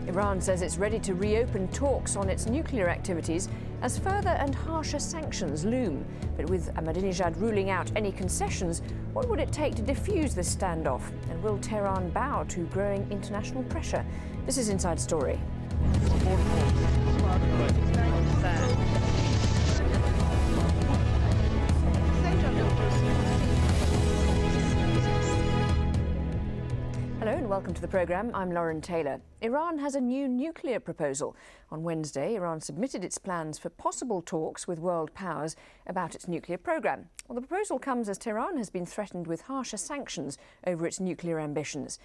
Iran says it's ready to reopen talks on its nuclear activities as further and harsher sanctions loom. But with Ahmadinejad ruling out any concessions, what would it take to defuse this standoff? And will Tehran bow to growing international pressure? This is Inside Story. Hello and welcome to the programme. I'm Lauren Taylor. Iran has a new nuclear proposal. On Wednesday, Iran submitted its plans for possible talks with world powers about its nuclear programme. Well, the proposal comes as Tehran has been threatened with harsher sanctions over its nuclear ambitions.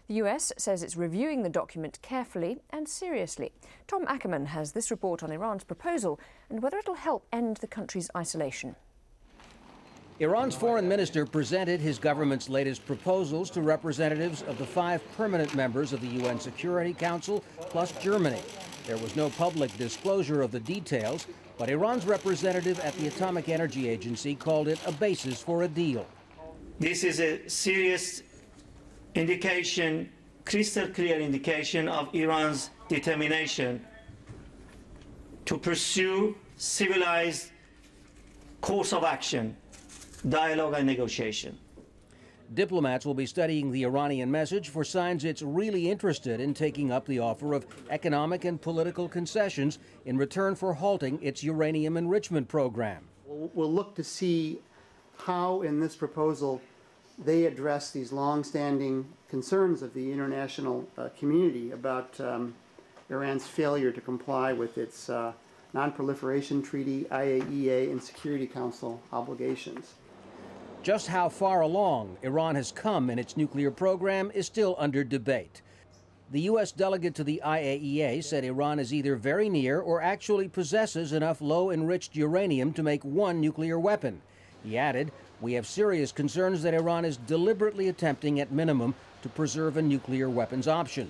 The US says it's reviewing the document carefully and seriously. Tom Ackerman has this report on Iran's proposal and whether it'll help end the country's isolation. Iran's foreign minister presented his government's latest proposals to representatives of the 5 permanent members of the UN Security Council, plus Germany. There was no public disclosure of the details, but Iran's representative at the Atomic Energy Agency called it a basis for a deal. This is a serious indication, crystal clear indication of Iran's determination to pursue civilized course of action, dialogue and negotiation. Diplomats will be studying the Iranian message for signs it's really interested in taking up the offer of economic and political concessions in return for halting its uranium enrichment program. We'll look to see how in this proposal they address these long-standing concerns of the international community about Iran's failure to comply with its Non-Proliferation Treaty, IAEA, and Security Council obligations. Just how far along Iran has come in its nuclear program is still under debate. The U.S. delegate to the IAEA said Iran is either very near or actually possesses enough low-enriched uranium to make one nuclear weapon. He added, "We have serious concerns that Iran is deliberately attempting at minimum to preserve a nuclear weapons option."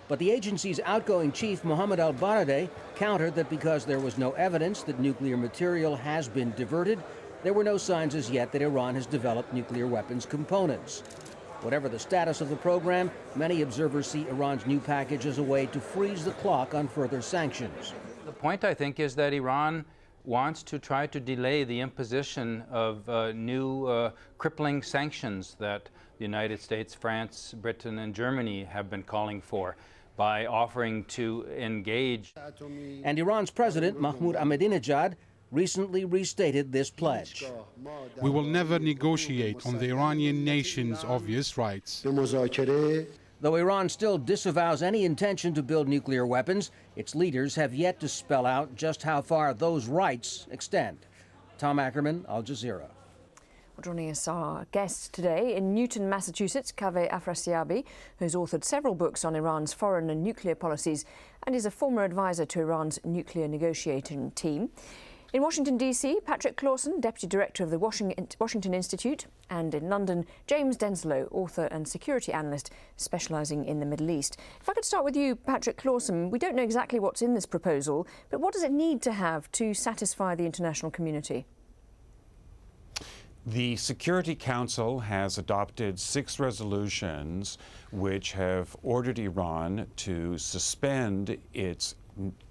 But the agency's outgoing chief, Mohammad al-Baradei, countered that because there was no evidence that nuclear material has been diverted, there were no signs as yet that Iran has developed nuclear weapons components. Whatever the status of the program, many observers see Iran's new package as a way to freeze the clock on further sanctions. The point, I think, is that Iran wants to try to delay the imposition of new crippling sanctions that the United States, France, Britain, and Germany have been calling for by offering to engage. And Iran's president, Mahmoud Ahmadinejad, recently restated this pledge. We will never negotiate on the Iranian nation's obvious rights. Though Iran still disavows any intention to build nuclear weapons, its leaders have yet to spell out just how far those rights extend. Tom Ackerman, Al Jazeera. Well, joining us our guest today in Newton, Massachusetts, Kaveh Afrasiabi, who's authored several books on Iran's foreign and nuclear policies and is a former advisor to Iran's nuclear negotiating team. In Washington, D.C., Patrick Clausen, Deputy Director of the Washington Institute, and in London, James Denslow, author and security analyst specialising in the Middle East. If I could start with you, Patrick Clausen, we don't know exactly what's in this proposal, but what does it need to have to satisfy the international community? The Security Council has adopted 6 resolutions which have ordered Iran to suspend its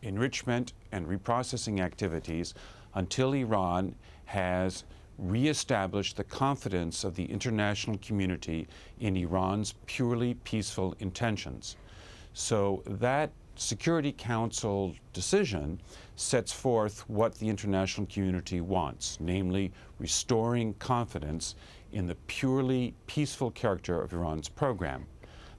enrichment and reprocessing activities until Iran has reestablished the confidence of the international community in Iran's purely peaceful intentions. So that Security Council decision sets forth what the international community wants, namely restoring confidence in the purely peaceful character of Iran's program.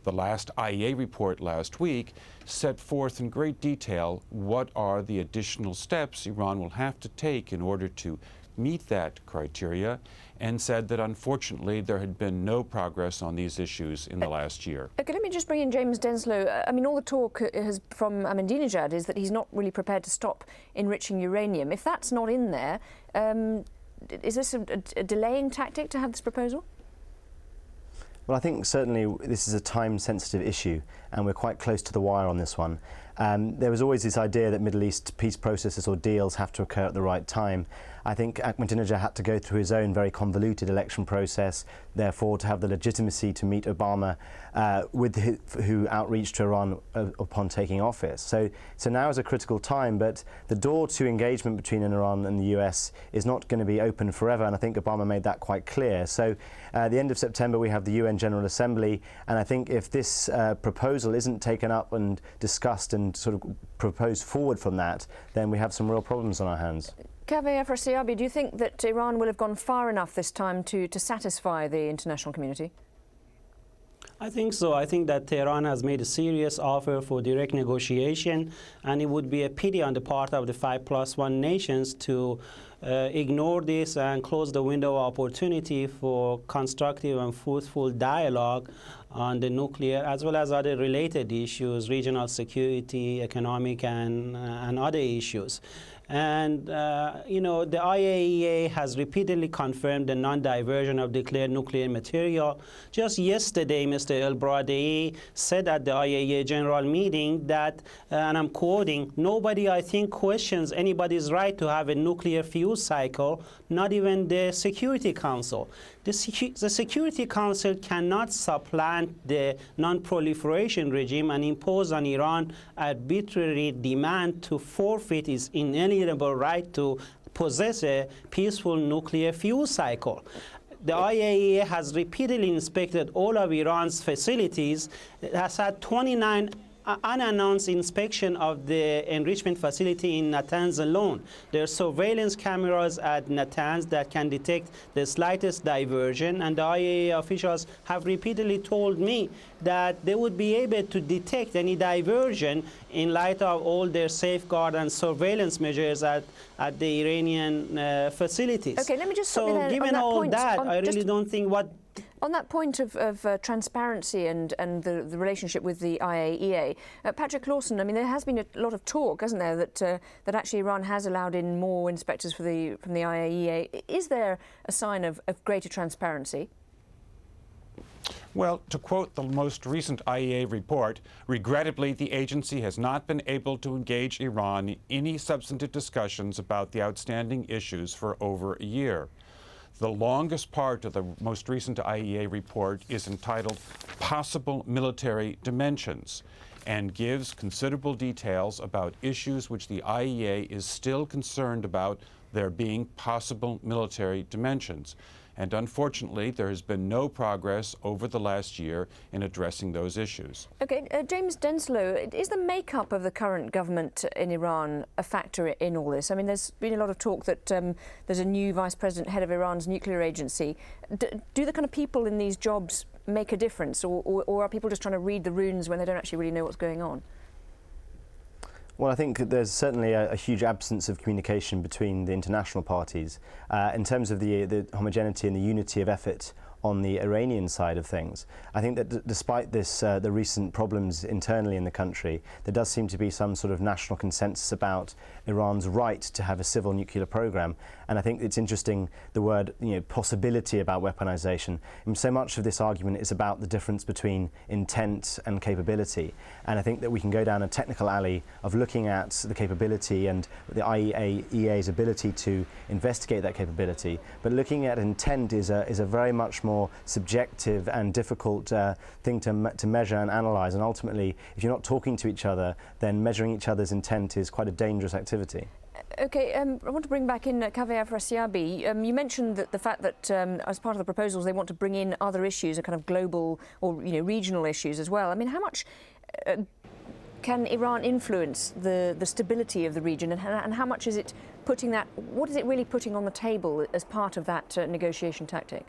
The last IEA report last week set forth in great detail what are the additional steps Iran will have to take in order to meet that criteria, and said that unfortunately there had been no progress on these issues in the last year. Okay, let me just bring in James Denslow. I mean, all the talk from Ahmadinejad is that he's not really prepared to stop enriching uranium. If that's not in there, is this a delaying tactic to have this proposal? Well, I think certainly this is a time-sensitive issue, and we're quite close to the wire on this one. There was always this idea that Middle East peace processes or deals have to occur at the right time. I think Ahmadinejad had to go through his own very convoluted election process, therefore to have the legitimacy to meet Obama, who outreached to Iran upon taking office. So now is a critical time, but the door to engagement between Iran and the US is not going to be open forever, and I think Obama made that quite clear. So at the end of September we have the UN General Assembly, and I think if this proposal isn't taken up and discussed and sort of proposed forward from that, then we have some real problems on our hands. Kaveh Afrasiabi, do you think that Iran will have gone far enough this time to satisfy the international community? I think so. I think that Tehran has made a serious offer for direct negotiation, and it would be a pity on the part of the 5+1 nations to ignore this and close the window of opportunity for constructive and fruitful dialogue on the nuclear as well as other related issues, regional security, economic and other issues. And, you know, the IAEA has repeatedly confirmed the non-diversion of declared nuclear material. Just yesterday, Mr. El-Baradei said at the IAEA General Meeting that, and I'm quoting, "Nobody, I think, questions anybody's right to have a nuclear fuel cycle, not even the Security Council." The Security Council cannot supplant the non-proliferation regime and impose on Iran arbitrary demand to forfeit its inalienable right to possess a peaceful nuclear fuel cycle. The IAEA has repeatedly inspected all of Iran's facilities. It has had 29 unannounced inspection of the enrichment facility in Natanz alone. There are surveillance cameras at Natanz that can detect the slightest diversion, and the IAEA officials have repeatedly told me that they would be able to detect any diversion in light of all their safeguard and surveillance measures at the Iranian facilities. Okay, let me just stop you so there given on that all point, that, I really don't think what... On that point of transparency and the relationship with the IAEA, Patrick Lawson, I mean, there has been a lot of talk, hasn't there, that actually Iran has allowed in more inspectors from the IAEA. Is there a sign of greater transparency? Well, to quote the most recent IAEA report, regrettably, the agency has not been able to engage Iran in any substantive discussions about the outstanding issues for over a year. The longest part of the most recent IAEA report is entitled Possible Military Dimensions and gives considerable details about issues which the IAEA is still concerned about there being possible military dimensions. And unfortunately, there has been no progress over the last year in addressing those issues. Okay, James Denslow, is the makeup of the current government in Iran a factor in all this? I mean, there's been a lot of talk that there's a new vice president, head of Iran's nuclear agency. Do the kind of people in these jobs make a difference, or are people just trying to read the runes when they don't actually really know what's going on? Well, I think there's certainly a huge absence of communication between the international parties in terms of the homogeneity and the unity of effort on the Iranian side of things. I think that despite this, the recent problems internally in the country, there does seem to be some sort of national consensus about Iran's right to have a civil nuclear program. And I think it's interesting the word, possibility about weaponization. And so much of this argument is about the difference between intent and capability. And I think that we can go down a technical alley of looking at the capability and the IAEA's ability to investigate that capability. But looking at intent is a very much more subjective and difficult thing to measure and analyze. And ultimately, if you're not talking to each other, then measuring each other's intent is quite a dangerous activity. Okay, I want to bring back in Kaveh Afrasiabi. You mentioned that the fact that as part of the proposals they want to bring in other issues, a kind of global or regional issues as well. I mean, how much can Iran influence the stability of the region, and how much is it putting that? What is it really putting on the table as part of that negotiation tactic?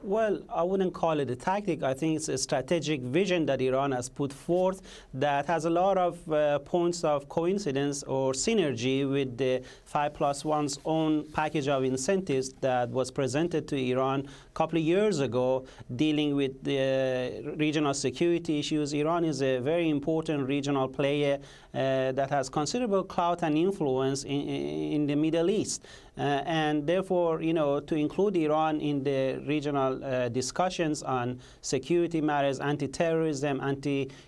Well, I wouldn't call it a tactic. I think it's a strategic vision that Iran has put forth that has a lot of points of coincidence or synergy with the 5+1's own package of incentives that was presented to Iran a couple of years ago, dealing with the regional security issues. Iran is a very important regional player that has considerable clout and influence in the Middle East. and therefore, to include Iran in the regional discussions on security matters, anti-terrorism,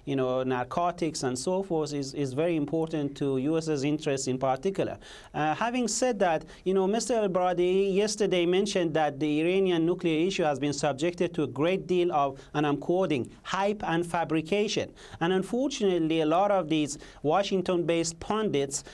narcotics, and so forth is very important to U.S.'s interests in particular. Having said that, Mr. El-Baradei yesterday mentioned that the Iranian nuclear issue has been subjected to a great deal of, and I'm quoting, hype and fabrication. And unfortunately, a lot of these Washington-based pundits,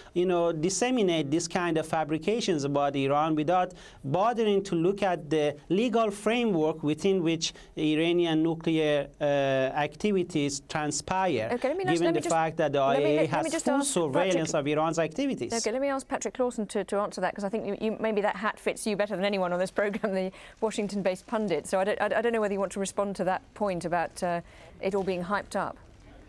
disseminate this kind of fabrications about Iran without bothering to look at the legal framework within which Iranian nuclear activities transpire, given the fact that the IAEA has full surveillance of Iran's activities. Okay, let me ask Patrick Clausen to answer that, because I think maybe that hat fits you better than anyone on this programme, the Washington-based pundit. So I don't know whether you want to respond to that point about it all being hyped up.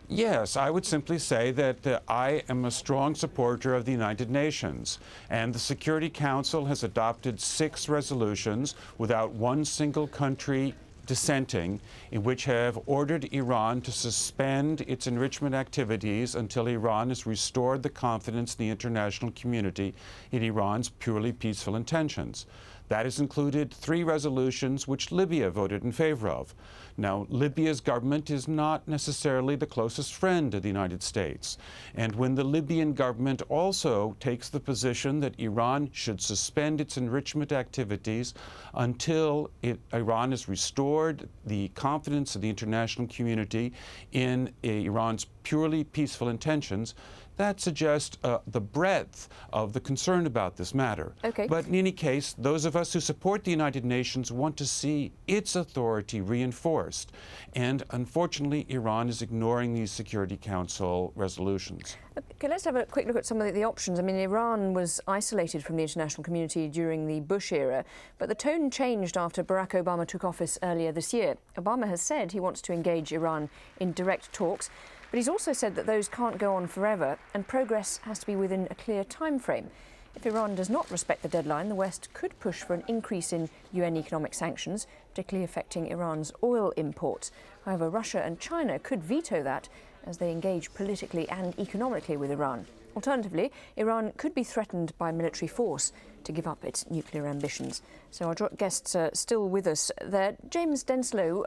Yes, I would simply say that I am a strong supporter of the United Nations, and the Security Council has adopted 6 resolutions without one single country dissenting, in which have ordered Iran to suspend its enrichment activities until Iran has restored the confidence of the international community in Iran's purely peaceful intentions. That has included 3 resolutions which Libya voted in favor of. Now, Libya's government is not necessarily the closest friend of the United States. And when the Libyan government also takes the position that Iran should suspend its enrichment activities until Iran has restored the confidence of the international community in Iran's purely peaceful intentions, that suggests the breadth of the concern about this matter. Okay. But in any case, those of us who support the United Nations want to see its authority reinforced. And unfortunately, Iran is ignoring these Security Council resolutions. Okay, let's have a quick look at some of the options. I mean, Iran was isolated from the international community during the Bush era, but the tone changed after Barack Obama took office earlier this year. Obama has said he wants to engage Iran in direct talks, but he's also said that those can't go on forever and progress has to be within a clear time frame. If Iran does not respect the deadline, the West could push for an increase in UN economic sanctions, particularly affecting Iran's oil imports. However, Russia and China could veto that as they engage politically and economically with Iran. Alternatively, Iran could be threatened by military force to give up its nuclear ambitions. So our guests are still with us there. James Denslow,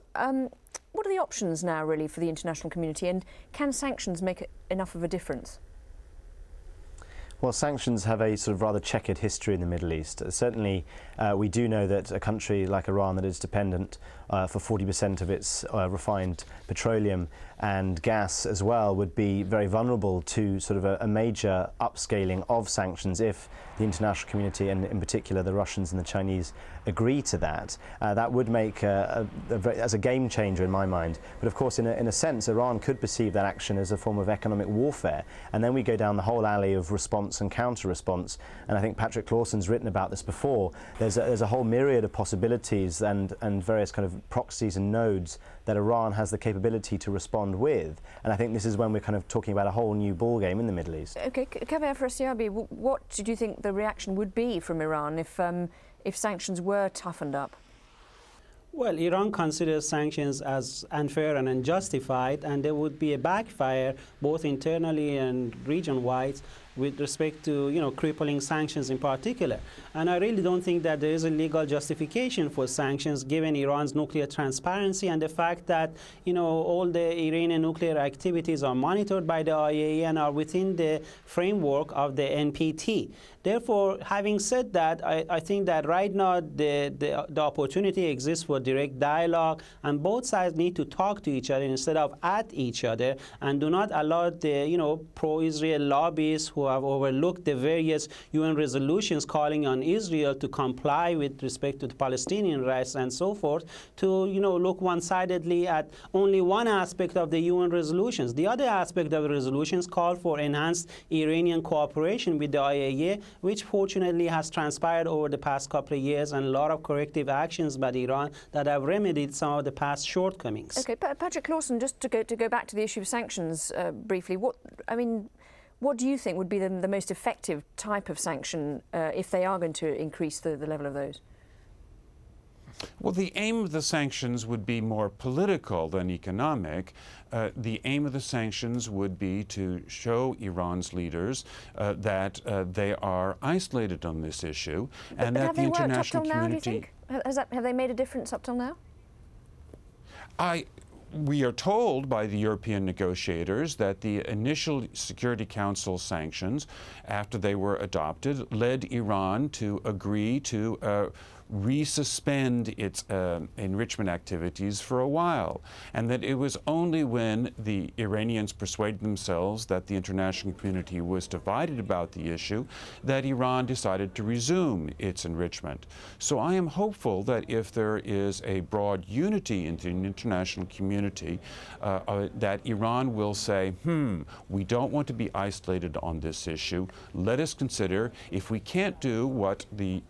what are the options now, really, for the international community, and can sanctions make enough of a difference? Well, sanctions have a sort of rather checkered history in the Middle East. Certainly, we do know that a country like Iran that is dependent for 40% of its refined petroleum and gas as well would be very vulnerable to sort of a major upscaling of sanctions if the international community, and in particular the Russians and the Chinese, agree to that. That would make as a game changer in my mind. But of course, in a sense, Iran could perceive that action as a form of economic warfare. And then we go down the whole alley of response and counter-response. And I think Patrick Clausen's written about this before. There's a whole myriad of possibilities and various kind of proxies and nodes that Iran has the capability to respond with. And I think this is when we're kind of talking about a whole new ballgame in the Middle East. Okay, Kaveh Afrasiabi, what do you think the reaction would be from Iran if sanctions were toughened up? Well, Iran considers sanctions as unfair and unjustified, and there would be a backfire both internally and region-wide with respect to, crippling sanctions in particular. And I really don't think that there is a legal justification for sanctions given Iran's nuclear transparency and the fact that, all the Iranian nuclear activities are monitored by the IAEA and are within the framework of the NPT. Therefore, having said that, I think that right now the opportunity exists for direct dialogue, and both sides need to talk to each other instead of at each other, and do not allow the, pro-Israel lobbyists who have overlooked the various UN resolutions calling on Israel to comply with respect to the Palestinian rights and so forth, to look one-sidedly at only one aspect of the UN resolutions. The other aspect of the resolutions call for enhanced Iranian cooperation with the IAEA, which fortunately has transpired over the past couple of years, and a lot of corrective actions by Iran that have remedied some of the past shortcomings. Okay, Patrick Clausen, just to go back to the issue of sanctions briefly, what do you think would be the most effective type of sanction if they are going to increase the level of those? Well, the aim of the sanctions would be more political than economic. the aim of the sanctions would be to show Iran's leaders that they are isolated on this issue, and that the international community. Have they made a difference up till now? We are told by the European negotiators that the initial Security Council sanctions, after they were adopted, led Iran to agree to resuspend its enrichment activities for a while, and that it was only when the Iranians persuaded themselves that the international community was divided about the issue that Iran decided to resume its enrichment. So I am hopeful that if there is a broad unity in the international community, that Iran will say, we don't want to be isolated on this issue. Let us consider, if we can't do what the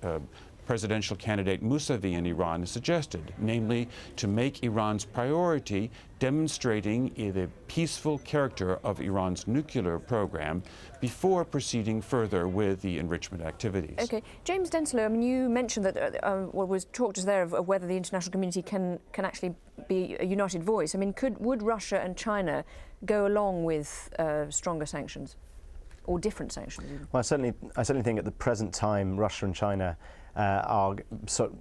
presidential candidate Mousavi in Iran has suggested, namely to make Iran's priority demonstrating the peaceful character of Iran's nuclear program before proceeding further with the enrichment activities. Okay, James Denslow, I mean, you mentioned that what was talked just there of whether the international community can actually be a united voice. I mean, would Russia and China go along with stronger sanctions, or different sanctions even? Well, I certainly think at the present time, Russia and China are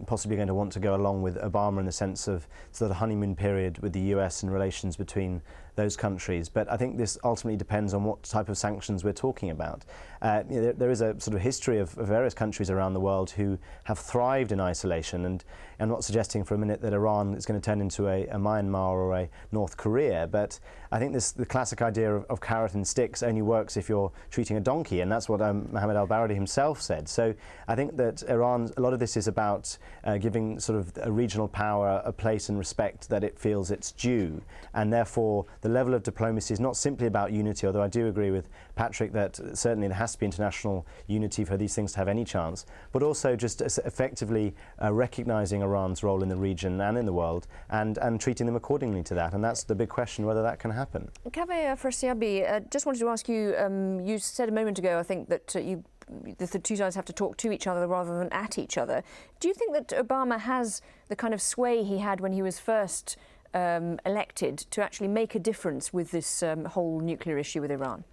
possibly going to want to go along with Obama in the sense of sort of honeymoon period with the US and relations between those countries. But I think this ultimately depends on what type of sanctions we're talking about. There is a sort of history of various countries around the world who have thrived in isolation, and I'm not suggesting for a minute that Iran is going to turn into a Myanmar or a North Korea, but I think the classic idea of carrot and sticks only works if you're treating a donkey, and that's what Mohammed al-Baradei himself said. So I think that Iran, a lot of this is about giving sort of a regional power a place and respect that it feels it's due, and therefore the level of diplomacy is not simply about unity, although I do agree with Patrick that certainly there has to be international unity for these things to have any chance, but also just effectively recognising Iran's role in the region and in the world, and treating them accordingly to that. And that's the big question, whether that can happen. Kaveh Afrasiabi, just wanted to ask you, you said a moment ago, I think, that the two sides have to talk to each other rather than at each other. Do you think that Obama has the kind of sway he had when he was first elected to actually make a difference with this whole nuclear issue with Iran?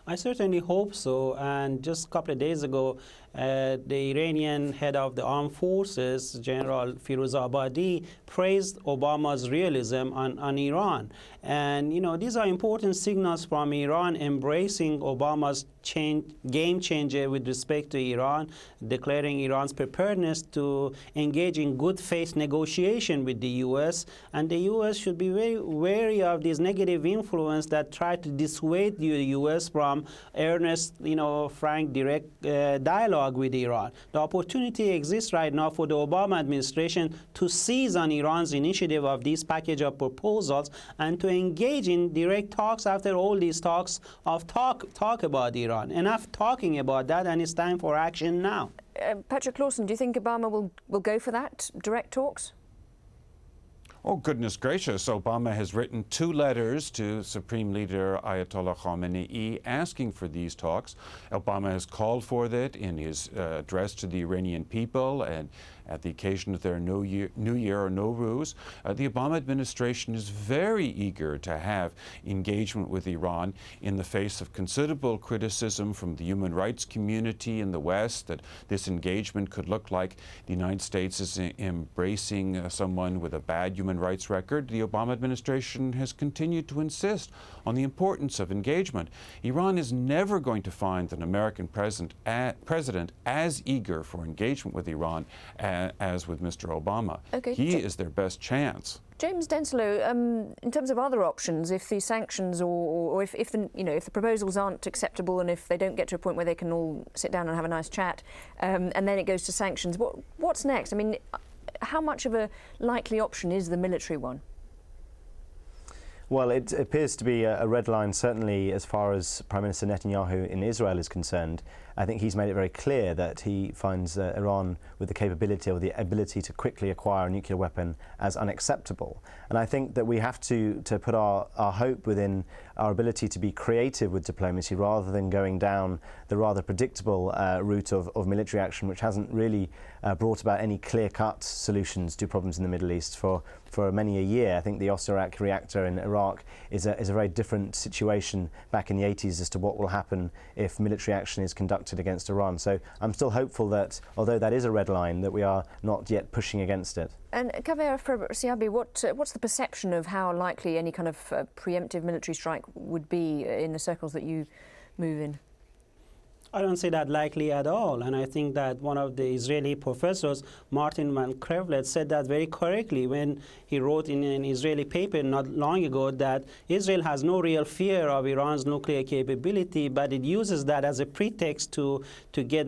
I certainly hope so. And just a couple of days ago, the Iranian head of the armed forces, General Firuzabadi, praised Obama's realism on Iran. And, you know, these are important signals from Iran embracing Obama's game changer with respect to Iran, declaring Iran's preparedness to engage in good faith negotiation with the U.S. And the U.S. should be very wary of this negative influence that try to dissuade the U.S. from earnest, frank, direct dialogue with Iran. The opportunity exists right now for the Obama administration to seize on Iran's initiative of this package of proposals and to engage in direct talks after all these talks of talk about Iran. Enough talking about that, and it's time for action now. Patrick Lawson, do you think Obama will go for that, direct talks? Oh, goodness gracious. Obama has written 2 letters to Supreme Leader Ayatollah Khamenei asking for these talks. Obama has called for that in his address to the Iranian people and at the occasion of their New Year or Nowruz. The Obama administration is very eager to have engagement with Iran in the face of considerable criticism from the human rights community in the West that this engagement could look like the United States is embracing someone with a bad human rights record. The Obama administration has continued to insist on the importance of engagement. Iran is never going to find an American president as eager for engagement with Iran as with Mr. Obama. Okay. He is their best chance. James Denslow, in terms of other options, if the sanctions or if the proposals aren't acceptable and if they don't get to a point where they can all sit down and have a nice chat, and then it goes to sanctions, what's next? I mean, how much of a likely option is the military one? Well, it appears to be a red line, certainly as far as Prime Minister Netanyahu in Israel is concerned. I think he's made it very clear that he finds Iran with the capability or the ability to quickly acquire a nuclear weapon as unacceptable. And I think that we have to put our hope within our ability to be creative with diplomacy rather than going down the rather predictable route of military action, which hasn't really brought about any clear-cut solutions to problems in the Middle East for for many a year. I think the Osirak reactor in Iraq is a very different situation back in the 80s as to what will happen if military action is conducted against Iran. So I'm still hopeful that, although that is a red line, that we are not yet pushing against it. And Kaveh Afrasiabi, what's the perception of how likely any kind of preemptive military strike would be in the circles that you move in? I don't see that likely at all, and I think that one of the Israeli professors, Martin van Krevlet, said that very correctly when he wrote in an Israeli paper not long ago that Israel has no real fear of Iran's nuclear capability, but it uses that as a pretext to get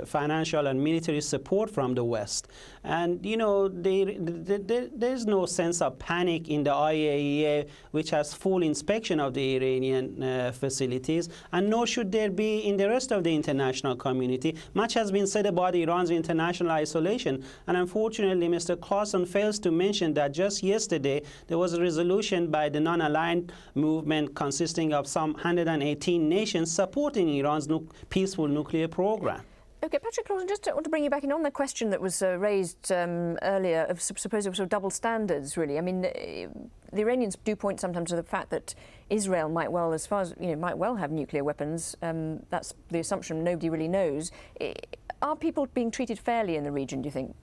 financial and military support from the West. And, you know, there's no sense of panic in the IAEA, which has full inspection of the Iranian facilities, and nor should there be in the rest of the international community. Much has been said about Iran's international isolation, and unfortunately Mr. Clausen fails to mention that just yesterday there was a resolution by the non-aligned movement consisting of some 118 nations supporting Iran's peaceful nuclear program. Okay, Patrick Clausen, just want to bring you back in on the question that was raised earlier of supposed sort of double standards, really. I mean, the Iranians do point sometimes to the fact that Israel might well, as far as, you know, might well have nuclear weapons. That's the assumption, nobody really knows. Are people being treated fairly in the region, do you think?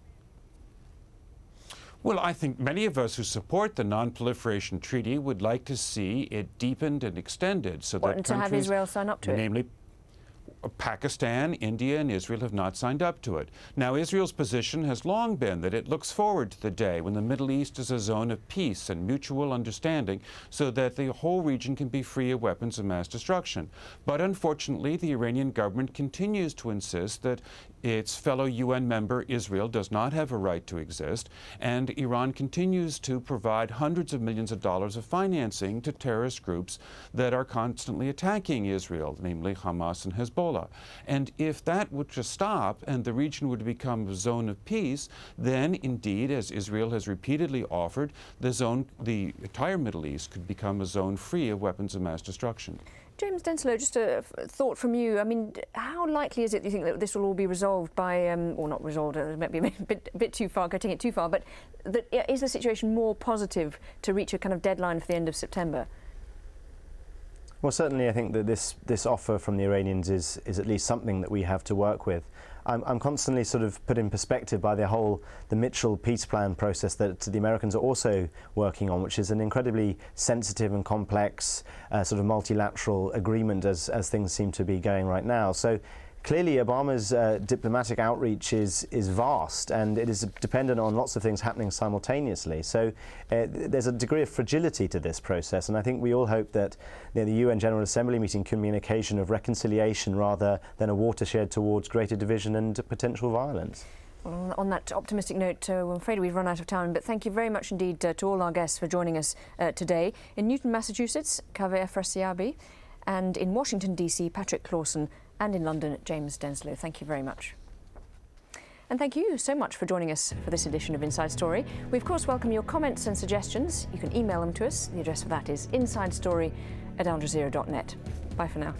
Well, I think many of us who support the Non-Proliferation Treaty would like to see it deepened and extended so that and to have Israel sign up to it? Namely, Pakistan, India, and Israel have not signed up to it. Now, Israel's position has long been that it looks forward to the day when the Middle East is a zone of peace and mutual understanding so that the whole region can be free of weapons of mass destruction. But unfortunately, the Iranian government continues to insist that its fellow UN member, Israel, does not have a right to exist, and Iran continues to provide hundreds of millions of dollars of financing to terrorist groups that are constantly attacking Israel, namely Hamas and Hezbollah. And if that were to stop and the region would become a zone of peace, then indeed, as Israel has repeatedly offered, the entire Middle East could become a zone free of weapons of mass destruction. James Denslow, just a thought from you. I mean, how likely is it, do you think, that this will all be resolved by, or not resolved, it might be a bit too far, getting it too far, but is the situation more positive to reach a kind of deadline for the end of September? Well, certainly I think that this offer from the Iranians is at least something that we have to work with. I'm constantly sort of put in perspective by the Mitchell peace plan process that the Americans are also working on, which is an incredibly sensitive and complex sort of multilateral agreement as things seem to be going right now. So clearly Obama's diplomatic outreach is vast, and it is dependent on lots of things happening simultaneously. So there's a degree of fragility to this process, and I think we all hope that the UN General Assembly meeting can be an occasion of reconciliation rather than a watershed towards greater division and potential violence. Well, on that optimistic note, I'm afraid we've run out of time, but thank you very much indeed to all our guests for joining us today. In Newton, Massachusetts, Kaveh Afrasiabi, and in Washington, D.C., Patrick Clausen, and in London, James Denslow. Thank you very much. And thank you so much for joining us for this edition of Inside Story. We, of course, welcome your comments and suggestions. You can email them to us. The address for that is insidestory@aljazeera.net. Bye for now.